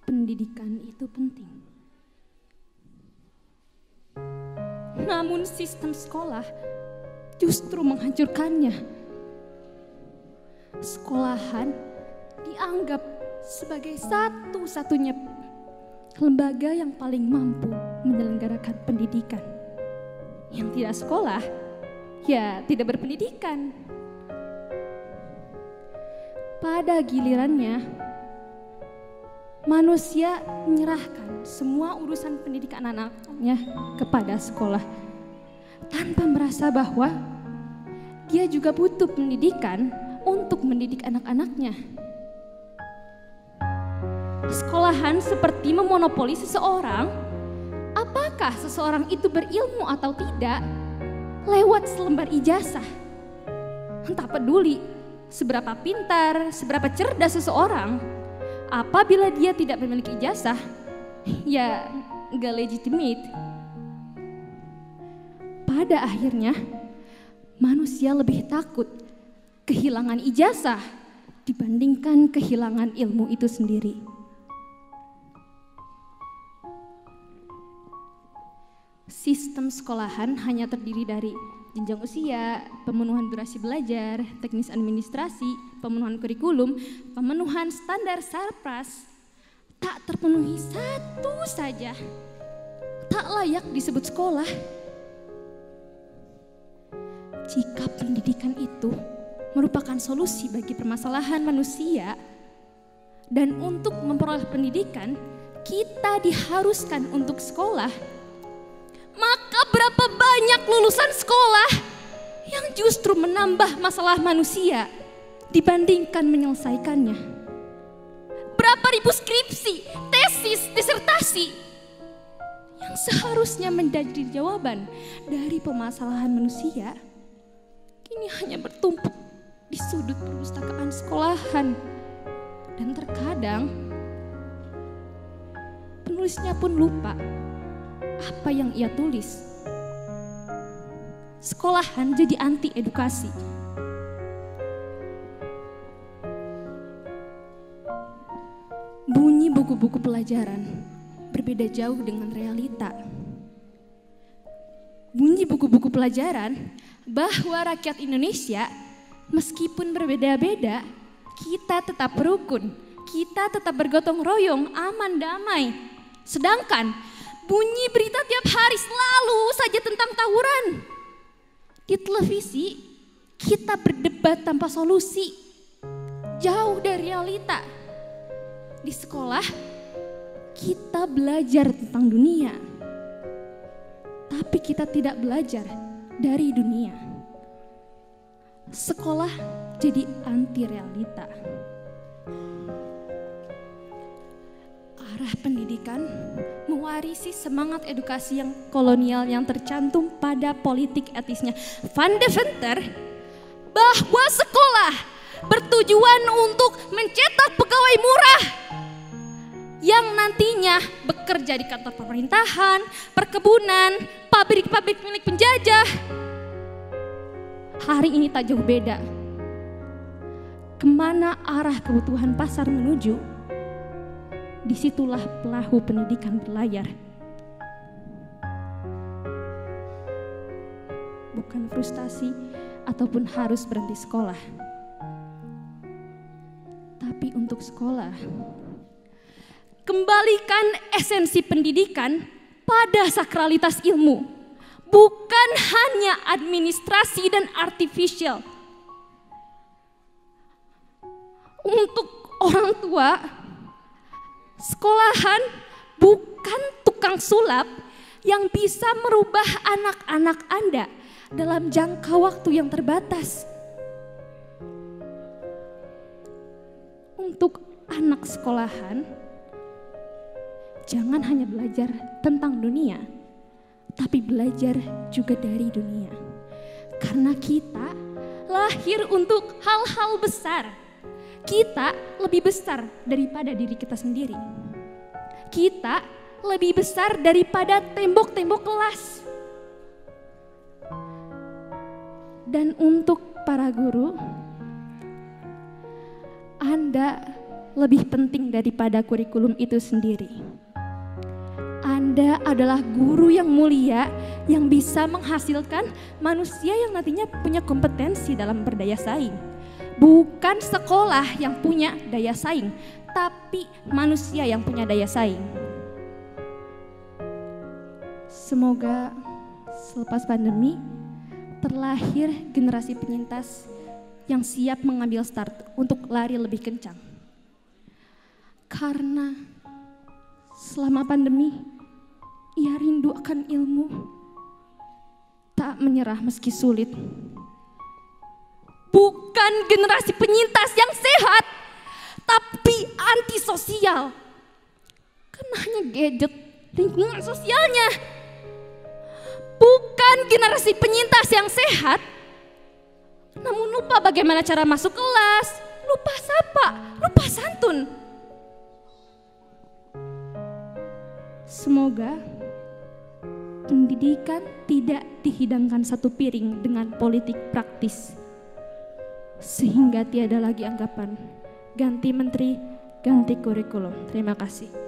Pendidikan itu penting. Namun sistem sekolah justru menghancurkannya. Sekolahan dianggap sebagai satu-satunya lembaga yang paling mampu menyelenggarakan pendidikan. Yang tidak sekolah, ya tidak berpendidikan. Pada gilirannya, manusia menyerahkan semua urusan pendidikan anak-anaknya kepada sekolah tanpa merasa bahwa dia juga butuh pendidikan untuk mendidik anak-anaknya. Sekolahan seperti memonopoli seseorang, apakah seseorang itu berilmu atau tidak, lewat selembar ijazah. Tak peduli seberapa pintar, seberapa cerdas seseorang, apabila dia tidak memiliki ijazah, ya gak legitimate. Pada akhirnya, manusia lebih takut kehilangan ijazah dibandingkan kehilangan ilmu itu sendiri. Sistem sekolahan hanya terdiri dari jenjang usia, pemenuhan durasi belajar, teknis administrasi, pemenuhan kurikulum, pemenuhan standar sarpras. Tak terpenuhi satu saja, tak layak disebut sekolah. Jika pendidikan itu merupakan solusi bagi permasalahan manusia, dan untuk memperoleh pendidikan, kita diharuskan untuk sekolah, maka berapa banyak lulusan sekolah yang justru menambah masalah manusia dibandingkan menyelesaikannya. Berapa ribu skripsi, tesis, disertasi yang seharusnya menjadi jawaban dari permasalahan manusia, kini hanya bertumpuk di sudut perpustakaan sekolahan. Dan terkadang penulisnya pun lupa apa yang ia tulis. Sekolahan jadi anti edukasi. Bunyi buku-buku pelajaran berbeda jauh dengan realita. Bunyi buku-buku pelajaran bahwa rakyat Indonesia meskipun berbeda-beda, kita tetap rukun, kita tetap bergotong royong, aman damai. Sedangkan bunyi berita tiap hari selalu saja tentang tawuran. Di televisi, kita berdebat tanpa solusi, jauh dari realita. Di sekolah, kita belajar tentang dunia, tapi kita tidak belajar dari dunia. Sekolah jadi anti realita. Arah pendidikan mewarisi semangat edukasi yang kolonial yang tercantum pada politik etisnya Van Deventer, bahwa sekolah bertujuan untuk mencetak pegawai murah yang nantinya bekerja di kantor pemerintahan, perkebunan, pabrik-pabrik milik penjajah. Hari ini tak jauh beda. Kemana arah kebutuhan pasar menuju, disitulah perahu pendidikan berlayar. Bukan frustasi ataupun harus berhenti sekolah, tapi untuk sekolah, kembalikan esensi pendidikan pada sakralitas ilmu, bukan hanya administrasi dan artificial. Untuk orang tua, sekolahan bukan tukang sulap yang bisa merubah anak-anak Anda dalam jangka waktu yang terbatas. Untuk anak sekolahan, jangan hanya belajar tentang dunia, tapi belajar juga dari dunia. Karena kita lahir untuk hal-hal besar. Kita lebih besar daripada diri kita sendiri. Kita lebih besar daripada tembok-tembok kelas. Dan untuk para guru, Anda lebih penting daripada kurikulum itu sendiri. Anda adalah guru yang mulia yang bisa menghasilkan manusia yang nantinya punya kompetensi dalam berdaya saing. Bukan sekolah yang punya daya saing, tapi manusia yang punya daya saing. Semoga selepas pandemi terlahir generasi penyintas yang siap mengambil start untuk lari lebih kencang. Karena selama pandemi, ia rindu akan ilmu, tak menyerah meski sulit. Bukan generasi penyintas yang sehat, tapi antisosial. Karena hanya gadget, lingkungan sosialnya. Bukan generasi penyintas yang sehat, namun lupa bagaimana cara masuk kelas, lupa sapa, lupa santun. Semoga pendidikan tidak dihidangkan satu piring dengan politik praktis, sehingga tiada lagi anggapan ganti menteri, ganti kurikulum. Terima kasih.